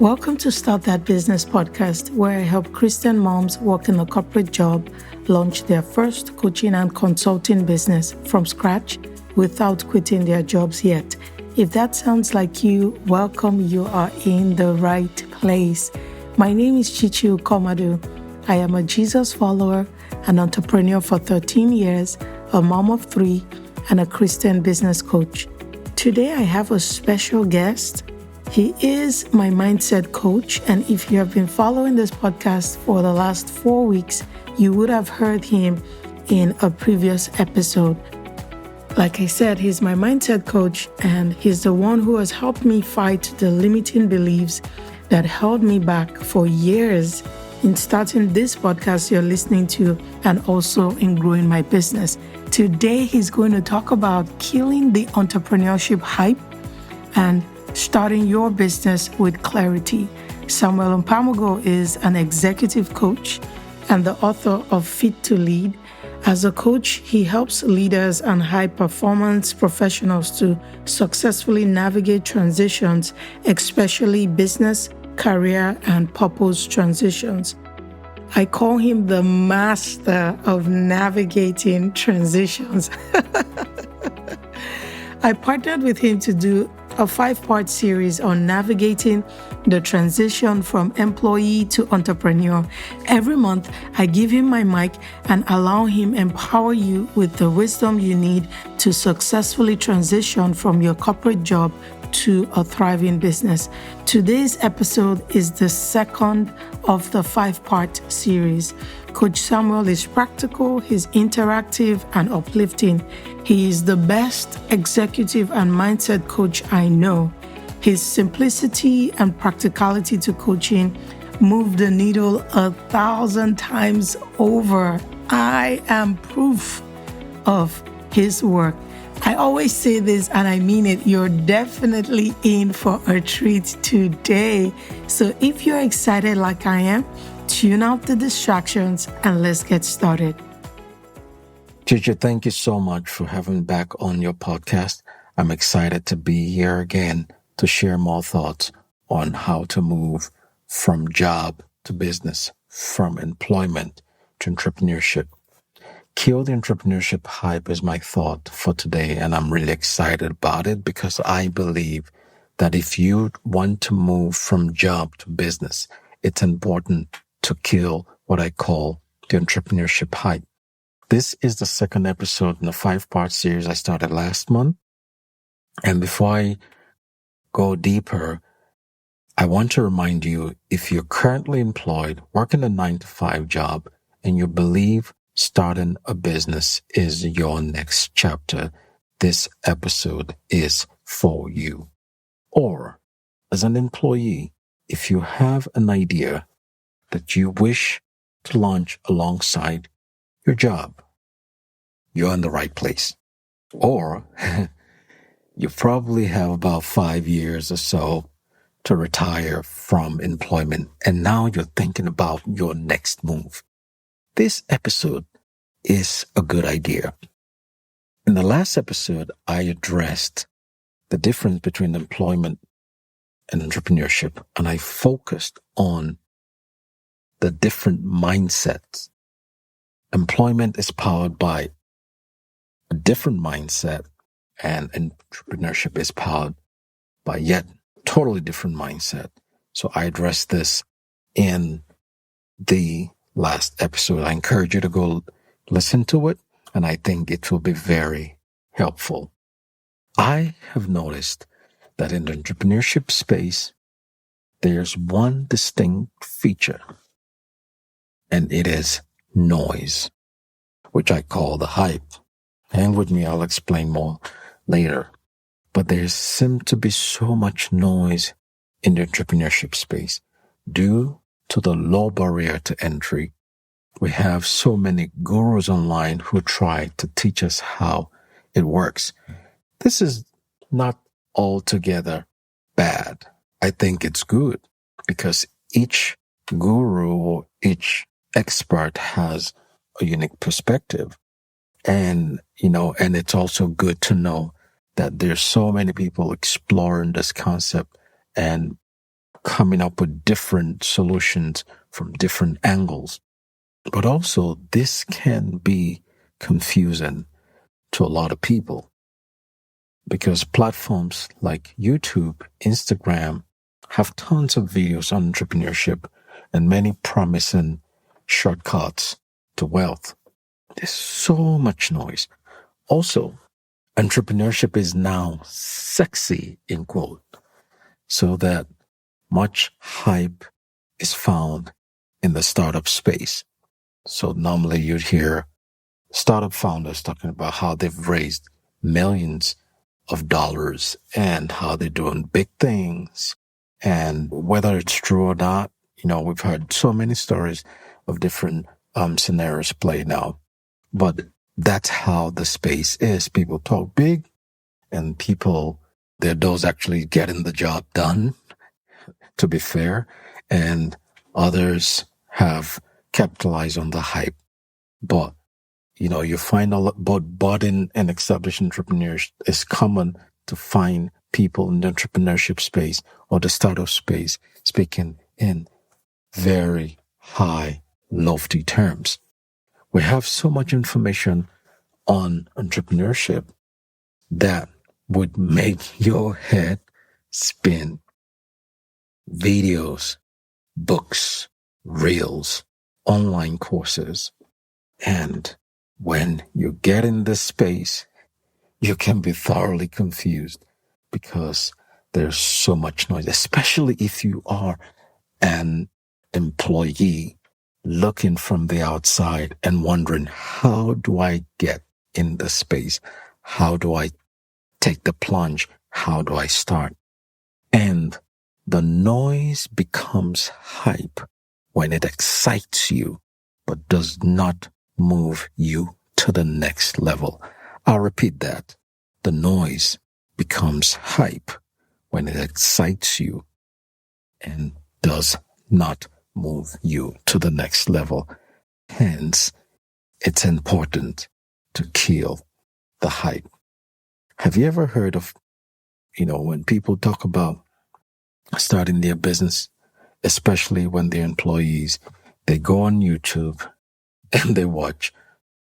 Welcome to Start That Business podcast, where I help Christian moms working a corporate job launch their first coaching and consulting business from scratch without quitting their jobs yet. If that sounds like you, welcome. You are in the right place. My name is Chichi Ukomadu. I am a Jesus follower, an entrepreneur for 13 years, a mom of 3, and a Christian business coach. Today I have a special guest. He is my mindset coach, and if you have been following this podcast for the last 4 weeks, you would have heard him in a previous episode. Like I said, he's my mindset coach, and he's the one who has helped me fight the limiting beliefs that held me back for years in starting this podcast you're listening to and also in growing my business. Today, he's going to talk about killing the entrepreneurship hype and starting your business with clarity. Samuel Mpamugo is an executive coach and the author of Fit to Lead. As a coach, he helps leaders and high-performance professionals to successfully navigate transitions, especially business, career, and purpose transitions. I call him the master of navigating transitions. I partnered with him to do a 5-part series on navigating the transition from employee to entrepreneur. Every month, I give him my mic and allow him empower you with the wisdom you need to successfully transition from your corporate job to a thriving business. Today's episode is the second of the 5-part series. Coach Samuel is practical, he's interactive and uplifting. He is the best executive and mindset coach I know. His simplicity and practicality to coaching moved the needle 1,000 times over. I am proof of his work. I always say this and I mean it. You're definitely in for a treat today. So if you're excited like I am, tune out the distractions and let's get started. Chichi, thank you so much for having me back on your podcast. I'm excited to be here again to share more thoughts on how to move from job to business, from employment to entrepreneurship. Kill the entrepreneurship hype is my thought for today, and I'm really excited about it because I believe that if you want to move from job to business, it's important to kill what I call the entrepreneurship hype. This is the second episode in the 5-part series I started last month. And before I go deeper, I want to remind you, if you're currently employed, working a 9-to-5 job, and you believe starting a business is your next chapter, this episode is for you. Or, as an employee, if you have an idea that you wish to launch alongside your job, you're in the right place. Or, you probably have about 5 years or so to retire from employment, and now you're thinking about your next move. This episode is a good idea. In the last episode, I addressed the difference between employment and entrepreneurship, and I focused on the different mindsets. Employment is powered by a different mindset, and entrepreneurship is powered by yet totally different mindset. So I addressed this in the last episode. I encourage you to go listen to it, and I think it will be very helpful. I have noticed that in the entrepreneurship space, there's one distinct feature, and it is noise, which I call the hype. Hang with me, I'll explain more later. But there seems to be so much noise in the entrepreneurship space due to the low barrier to entry. We have so many gurus online who try to teach us how it works. This is not altogether bad. I think it's good because each guru or each expert has a unique perspective. And it's also good to know that there's so many people exploring this concept and coming up with different solutions from different angles. But also, this can be confusing to a lot of people because platforms like YouTube, Instagram have tons of videos on entrepreneurship and many promising shortcuts to wealth. There's so much noise. Also, entrepreneurship is now sexy, in quote, so that much hype is found in the startup space. So normally you'd hear startup founders talking about how they've raised millions of dollars and how they're doing big things. And whether it's true or not, we've heard so many stories of different scenarios played out. But that's how the space is. People talk big and they're those actually getting the job done, to be fair. And others have capitalized on the hype. But you find a lot about budding and established entrepreneurs. It's common to find people in the entrepreneurship space or the startup space speaking in very high, lofty terms. We have so much information on entrepreneurship that would make your head spin. Videos, books, reels, online courses, and when you get in this space, you can be thoroughly confused because there's so much noise, especially if you are an employee looking from the outside and wondering, how do I get in this space? How do I take the plunge? How do I start? And the noise becomes hype when it excites you, but does not move you to the next level. I'll repeat that. The noise becomes hype when it excites you and does not move you to the next level. Hence, it's important to kill the hype. Have you ever heard of, when people talk about starting their business, especially when they're employees, they go on YouTube and they watch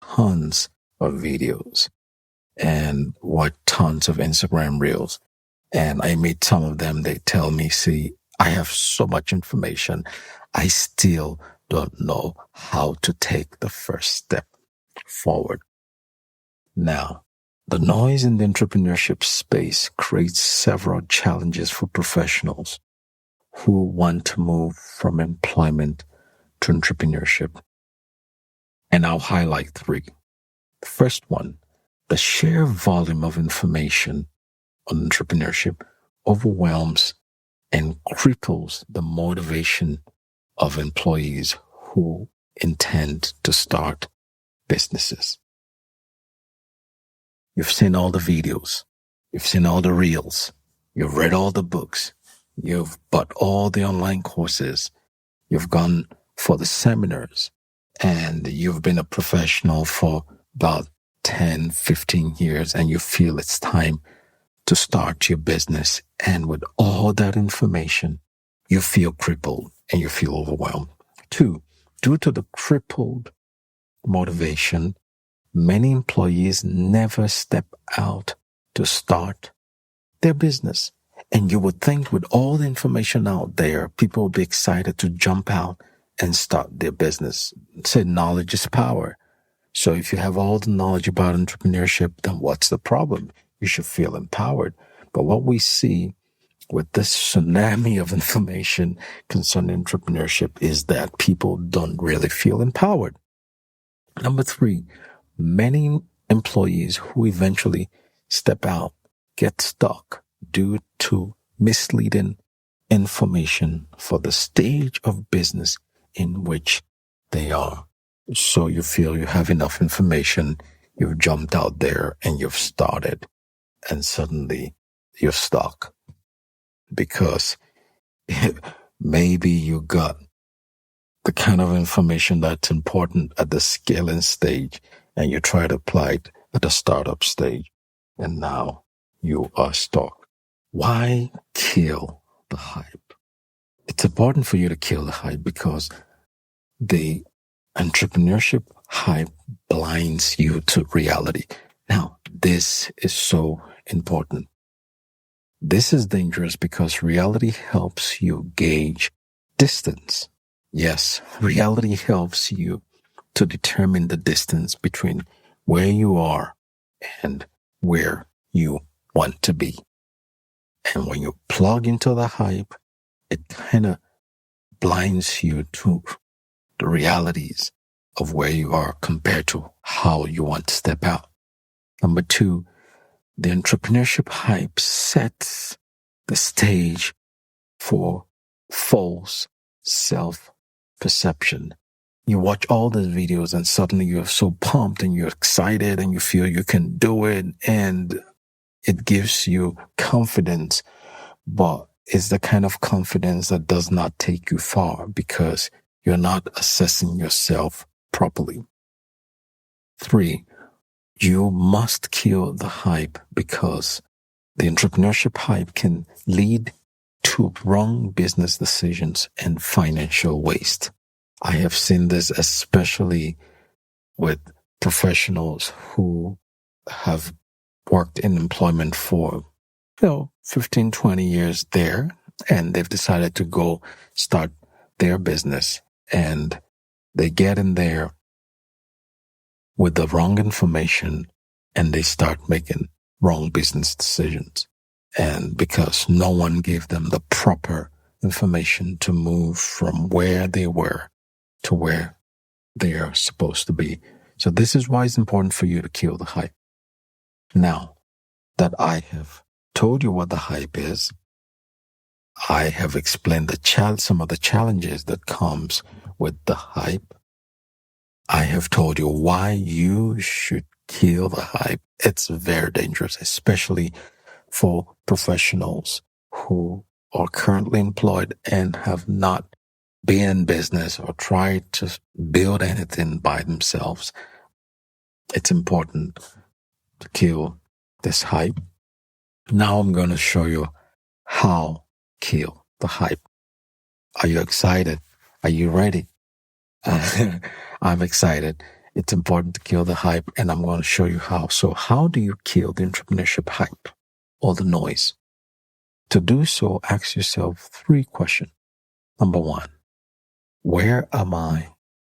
tons of videos and watch tons of Instagram reels. And I meet some of them, they tell me, see, I have so much information. I still don't know how to take the first step forward. Now, the noise in the entrepreneurship space creates several challenges for professionals who want to move from employment to entrepreneurship. And I'll highlight 3. The first one, the sheer volume of information on entrepreneurship overwhelms and cripples the motivation of employees who intend to start businesses. You've seen all the videos, you've seen all the reels, you've read all the books, you've bought all the online courses, you've gone for the seminars, and you've been a professional for about 10, 15 years, and you feel it's time to start your business. And with all that information, you feel crippled and you feel overwhelmed. 2, due to the crippled motivation, many employees never step out to start their business. And you would think with all the information out there, people would be excited to jump out and start their business. Say knowledge is power. So if you have all the knowledge about entrepreneurship, then what's the problem? You should feel empowered. But what we see with this tsunami of information concerning entrepreneurship is that people don't really feel empowered. Number 3, many employees who eventually step out get stuck due to misleading information for the stage of business in which they are. So you feel you have enough information, you've jumped out there and you've started, and suddenly you're stuck because maybe you got the kind of information that's important at the scaling stage and you try to apply it at the startup stage, and now you are stuck. Why kill the hype? It's important for you to kill the hype because the entrepreneurship hype blinds you to reality. Now, this is so important. This is dangerous because reality helps you gauge distance. Yes, reality helps you to determine the distance between where you are and where you want to be. And when you plug into the hype, it kind of blinds you to the realities of where you are compared to how you want to step out. Number two, the entrepreneurship hype sets the stage for false self-perception. You watch all these videos and suddenly you're so pumped and you're excited and you feel you can do it and it gives you confidence, but it's the kind of confidence that does not take you far because you're not assessing yourself properly. 3, you must kill the hype because the entrepreneurship hype can lead to wrong business decisions and financial waste. I have seen this especially with professionals who have worked in employment for 15, 20 years there, and they've decided to go start their business, and they get in there with the wrong information and they start making wrong business decisions. And because no one gave them the proper information to move from where they were to where they are supposed to be. So this is why it's important for you to kill the hype. Now that I have told you what the hype is, I have explained some of the challenges that comes with the hype. I have told you why you should kill the hype. It's very dangerous, especially for professionals who are currently employed and have not been in business or tried to build anything by themselves. It's important to kill this hype. Now I'm going to show you how to kill the hype. Are you excited? Are you ready? I'm excited. It's important to kill the hype, and I'm going to show you how. So how do you kill the entrepreneurship hype or the noise? To do so, ask yourself 3 questions. Number 1, where am I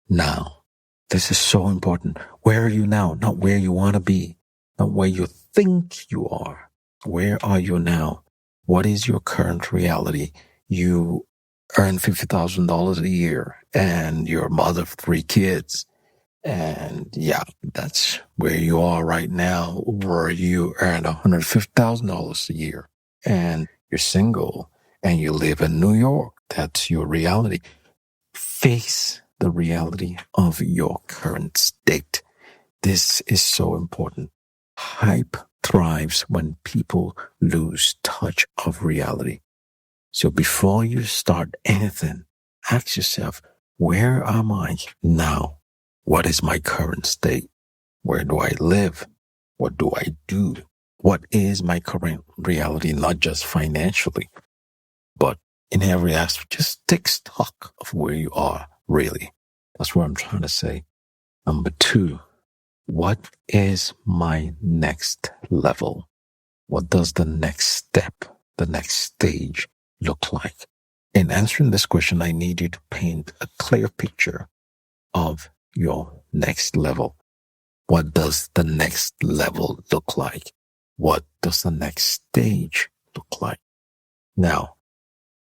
now? This is so important. Where are you now? Not where you want to be, not where you think you are. Where are you now? What is your current reality? You earn $50,000 a year and you're a mother of 3 kids. And yeah, that's where you are right now, where you earn $150,000 a year and you're single and you live in New York. That's your reality. Face the reality of your current state. This is so important. Hype thrives when people lose touch of reality. So before you start anything, ask yourself, where am I now? What is my current state? Where do I live? What do I do? What is my current reality, not just financially, but in every aspect? Just take stock of where you are, really. That's what I'm trying to say. Number 2, what is my next level? What does the next step, the next stage look like? In answering this question, I need you to paint a clear picture of your next level. What does the next level look like? What does the next stage look like? Now,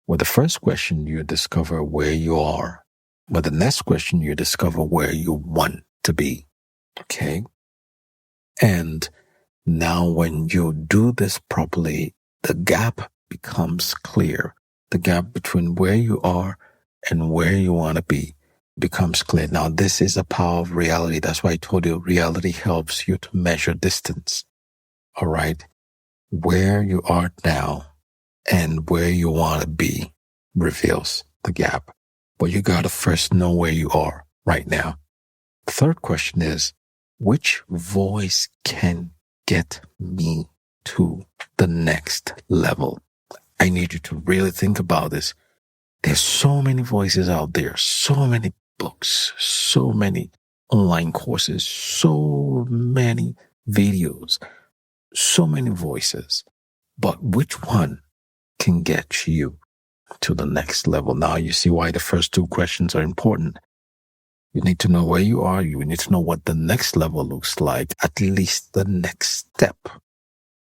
with the first question, you discover where you are. With the next question, you discover where you want to be. Okay? And now when you do this properly, the gap becomes clear. The gap between where you are and where you want to be becomes clear. Now, this is a power of reality. That's why I told you reality helps you to measure distance. All right? Where you are now and where you want to be reveals the gap. But you got to first know where you are right now. The third question is, which voice can get me to the next level? I need you to really think about this. There's so many voices out there, so many books, so many online courses, so many videos, so many voices. But which one can get you to the next level? Now you see why the first two questions are important. You need to know where you are. You need to know what the next level looks like, at least the next step.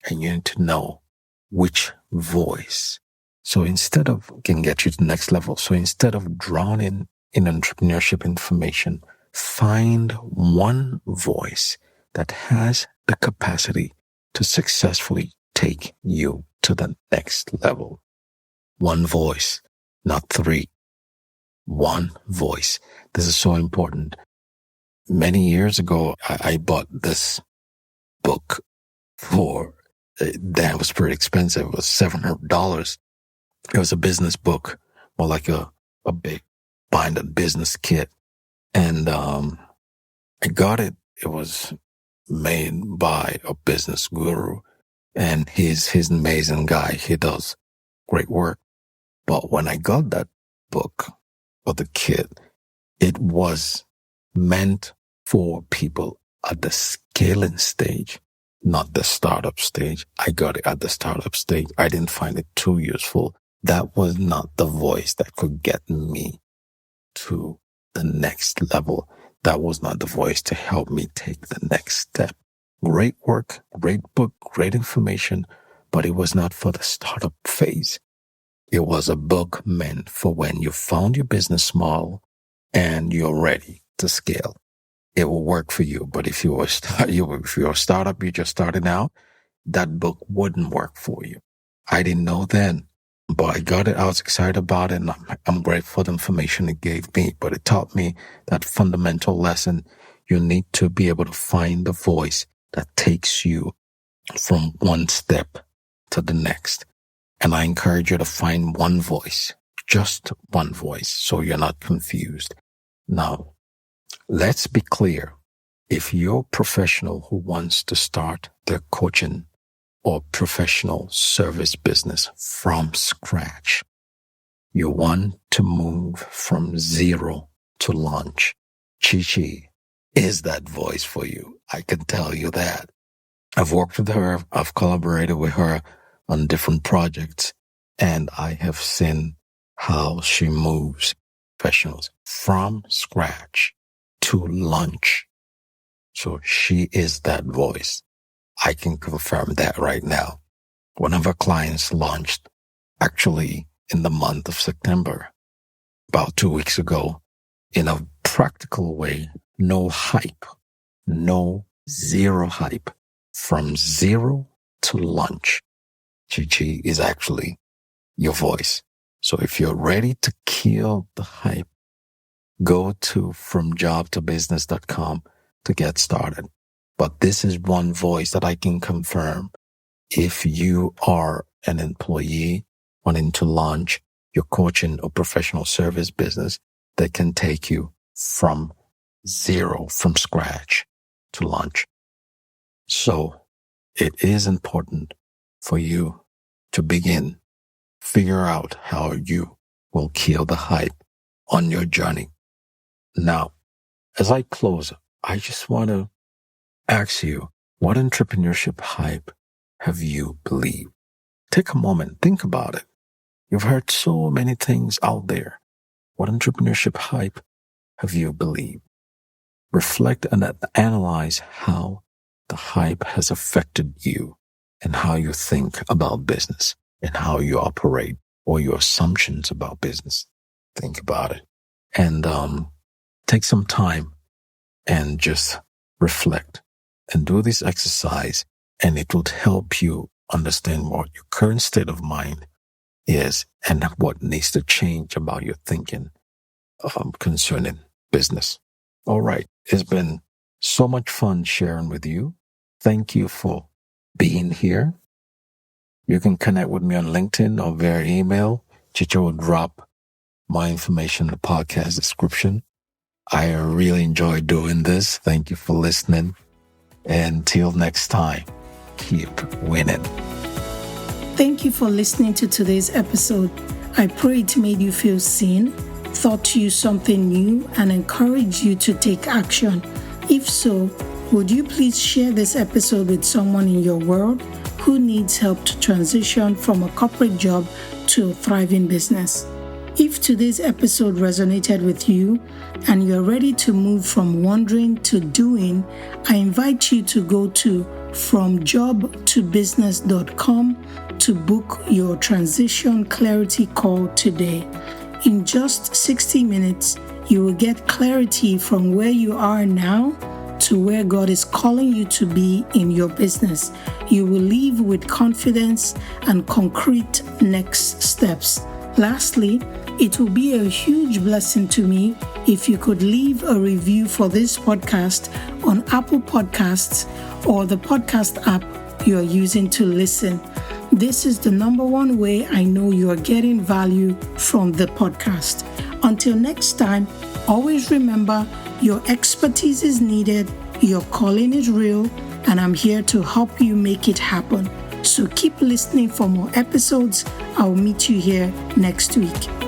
And you need to know which voice. So instead of can get you to the next level. So instead of drowning in entrepreneurship information, find one voice that has the capacity to successfully take you to the next level. One voice, not three. One voice. This is so important. Many years ago, I bought this book for, that was pretty expensive. It was $700. It was a business book, more like a big binder business kit. And I got it. It was made by a business guru. And he's an amazing guy. He does great work. But when I got that book or the kit, it was meant for people at the scaling stage, not the startup stage. I got it at the startup stage. I didn't find it too useful. That was not the voice that could get me to the next level. That was not the voice to help me take the next step. Great work, great book, great information, but it was not for the startup phase. It was a book meant for when you found your business small and you're ready to scale. It will work for you. But if you're a startup, you're just starting out, that book wouldn't work for you. I didn't know then, but I got it. I was excited about it, and I'm grateful for the information it gave me. But it taught me that fundamental lesson. You need to be able to find the voice that takes you from one step to the next. And I encourage you to find one voice, just one voice, so you're not confused. Now, let's be clear. If you're a professional who wants to start their coaching or professional service business from scratch, you want to move from zero to launch, Chi is that voice for you. I can tell you that. I've worked with her. I've collaborated with her on different projects, and I have seen how she moves professionals from scratch to launch. So she is that voice. I can confirm that right now. One of our clients launched actually in the month of September, about 2 weeks ago, in a practical way. No hype, zero hype, from zero to launch. Chi is actually your voice. So if you're ready to kill the hype, go to FromJobToBusiness.com to get started. But this is one voice that I can confirm. If you are an employee wanting to launch your coaching or professional service business, that can take you from zero, from scratch to launch. So it is important for you to begin, figure out how you will kill the hype on your journey. Now, as I close, I just want to ask you, what entrepreneurship hype have you believed? Take a moment, think about it. You've heard so many things out there. What entrepreneurship hype have you believed? Reflect and analyze how the hype has affected you and how you think about business and how you operate or your assumptions about business. Think about it and take some time and just reflect and do this exercise, and it will help you understand what your current state of mind is and what needs to change about your thinking concerning business. All right. It's been so much fun sharing with you. Thank you for being here. You can connect with me on LinkedIn or via email. Chicho will drop my information in the podcast description. I really enjoy doing this. Thank you for listening. Until next time, keep winning. Thank you for listening to today's episode. I pray it made you feel seen, taught you something new, and encouraged you to take action. If so, would you please share this episode with someone in your world who needs help to transition from a corporate job to a thriving business? If today's episode resonated with you and you're ready to move from wondering to doing, I invite you to go to FromJobToBusiness.com to book your transition clarity call today. In just 60 minutes, you will get clarity from where you are now to where God is calling you to be in your business. You will leave with confidence and concrete next steps. Lastly, it will be a huge blessing to me if you could leave a review for this podcast on Apple Podcasts or the podcast app you are using to listen. This is the number one way I know you are getting value from the podcast. Until next time, always remember your expertise is needed, your calling is real, and I'm here to help you make it happen. So keep listening for more episodes. I'll meet you here next week.